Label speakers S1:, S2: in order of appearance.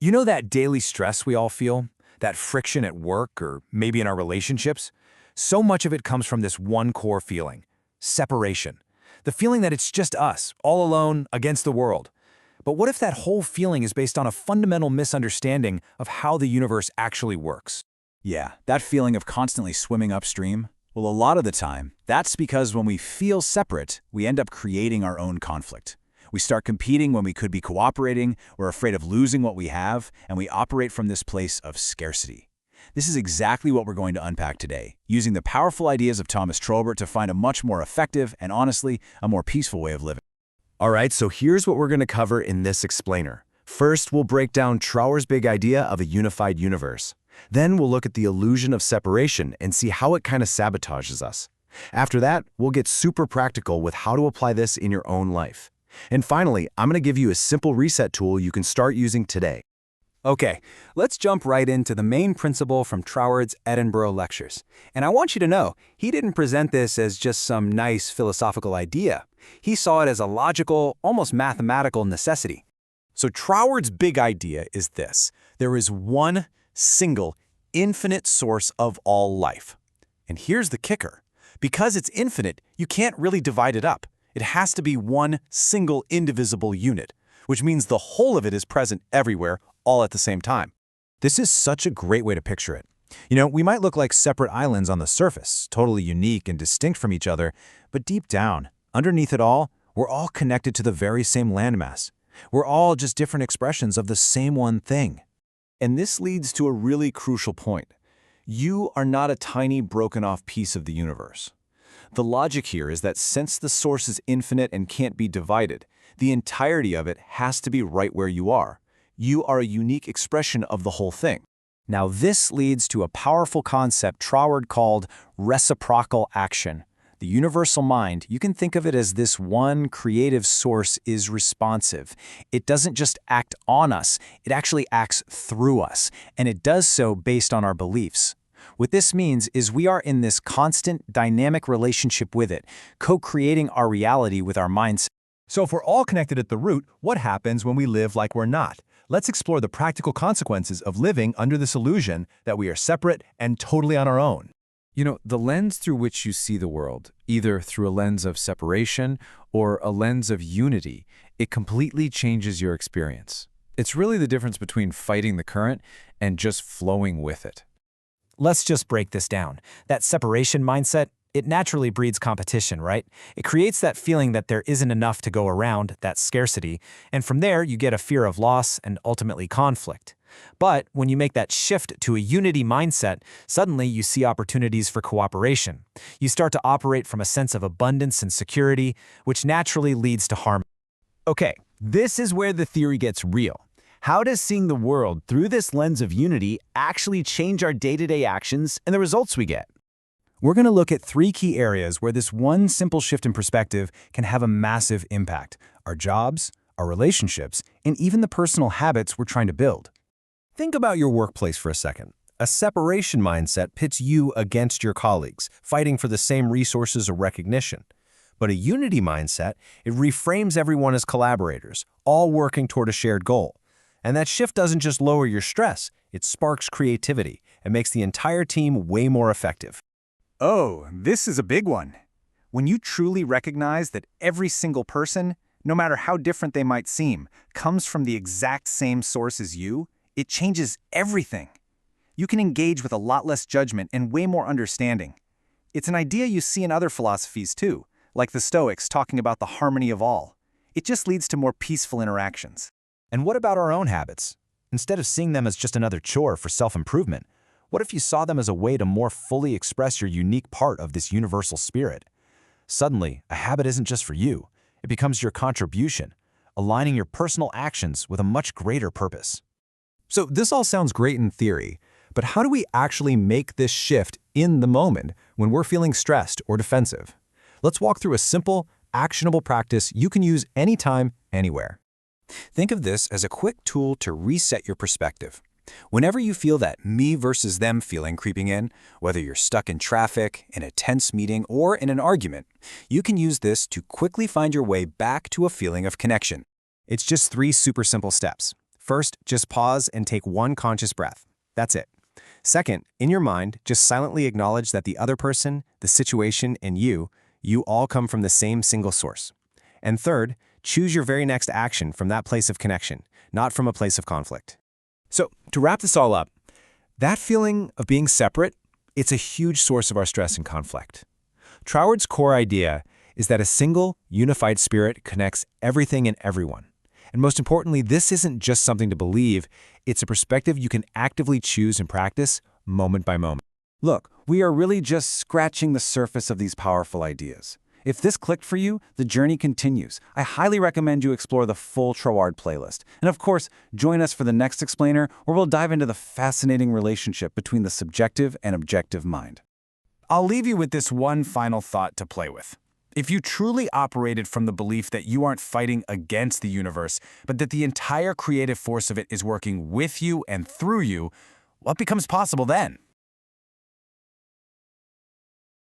S1: You know that daily stress we all feel? That friction at work or maybe in our relationships? So much of it comes from this one core feeling: separation. The feeling that it's just us, all alone, against the world. But what if that whole feeling is based on a fundamental misunderstanding of how the universe actually works?
S2: Yeah, that feeling of constantly swimming upstream. Well, a lot of the time, that's because when we feel separate, we end up creating our own conflict. We start competing when we could be cooperating, we're afraid of losing what we have, and we operate from this place of scarcity. This is exactly what we're going to unpack today, using the powerful ideas of Thomas Troward to find a much more effective and, honestly, a more peaceful way of living.
S1: All right, so here's what we're going to cover in this explainer. First, we'll break down Troward's big idea of a unified universe. Then we'll look at the illusion of separation and see how it kind of sabotages us. After that, we'll get super practical with how to apply this in your own life. And finally, I'm going to give you a simple reset tool you can start using today.
S3: Okay, let's jump right into the main principle from Troward's Edinburgh lectures. And I want you to know, he didn't present this as just some nice philosophical idea. He saw it as a logical, almost mathematical necessity.
S4: So Troward's big idea is this: there is one single, infinite source of all life. And here's the kicker. Because it's infinite, you can't really divide it up. It has to be one single indivisible unit, which means the whole of it is present everywhere, all at the same time. This is such a great way to picture it. You know, we might look like separate islands on the surface, totally unique and distinct from each other, but deep down, underneath it all, we're all connected to the very same landmass. We're all just different expressions of the same one thing. And this leads to a really crucial point. You are not a tiny broken-off piece of the universe. The logic here is that since the source is infinite and can't be divided, the entirety of it has to be right where you are. You are a unique expression of the whole thing. Now, this leads to a powerful concept Troward called reciprocal action. The universal mind, you can think of it as this one creative source is responsive. It doesn't just act on us, it actually acts through us, and it does so based on our beliefs. What this means is we are in this constant, dynamic relationship with it, co-creating our reality with our mindset.
S5: So if we're all connected at the root, what happens when we live like we're not? Let's explore the practical consequences of living under this illusion that we are separate and totally on our own.
S6: You know, the lens through which you see the world, either through a lens of separation or a lens of unity, it completely changes your experience. It's really the difference between fighting the current and just flowing with it.
S7: Let's just break this down. That separation mindset, it naturally breeds competition, right? It creates that feeling that there isn't enough to go around, that scarcity, and from there you get a fear of loss and ultimately conflict. But when you make that shift to a unity mindset, suddenly you see opportunities for cooperation. You start to operate from a sense of abundance and security, which naturally leads to harmony.
S2: Okay, this is where the theory gets real. How does seeing the world through this lens of unity actually change our day-to-day actions and the results we get?
S1: We're going to look at 3 key areas where this one simple shift in perspective can have a massive impact: our jobs, our relationships, and even the personal habits we're trying to build.
S5: Think about your workplace for a second. A separation mindset pits you against your colleagues, fighting for the same resources or recognition. But a unity mindset, it reframes everyone as collaborators, all working toward a shared goal. And that shift doesn't just lower your stress, it sparks creativity and makes the entire team way more effective.
S3: Oh, this is a big one. When you truly recognize that every single person, no matter how different they might seem, comes from the exact same source as you, it changes everything. You can engage with a lot less judgment and way more understanding. It's an idea you see in other philosophies too, like the Stoics talking about the harmony of all. It just leads to more peaceful interactions.
S1: And what about our own habits? Instead of seeing them as just another chore for self-improvement, what if you saw them as a way to more fully express your unique part of this universal spirit? Suddenly, a habit isn't just for you. It becomes your contribution, aligning your personal actions with a much greater purpose.
S5: So this all sounds great in theory, but how do we actually make this shift in the moment when we're feeling stressed or defensive? Let's walk through a simple, actionable practice you can use anytime, anywhere.
S1: Think of this as a quick tool to reset your perspective. Whenever you feel that me versus them feeling creeping in, whether you're stuck in traffic, in a tense meeting, or in an argument, you can use this to quickly find your way back to a feeling of connection. It's just 3 super simple steps.
S5: First, just pause and take one conscious breath. That's it. Second, in your mind, just silently acknowledge that the other person, the situation, and you all come from the same single source. And third, choose your very next action from that place of connection, not from a place of conflict.
S2: So, to wrap this all up, that feeling of being separate, it's a huge source of our stress and conflict. Troward's core idea is that a single, unified spirit connects everything and everyone. And most importantly, this isn't just something to believe, it's a perspective you can actively choose and practice moment by moment. Look, we are really just scratching the surface of these powerful ideas. If this clicked for you, the journey continues. I highly recommend you explore the full Troward playlist. And of course, join us for the next explainer, where we'll dive into the fascinating relationship between the subjective and objective mind. I'll leave you with this one final thought to play with. If you truly operated from the belief that you aren't fighting against the universe, but that the entire creative force of it is working with you and through you, what becomes possible then?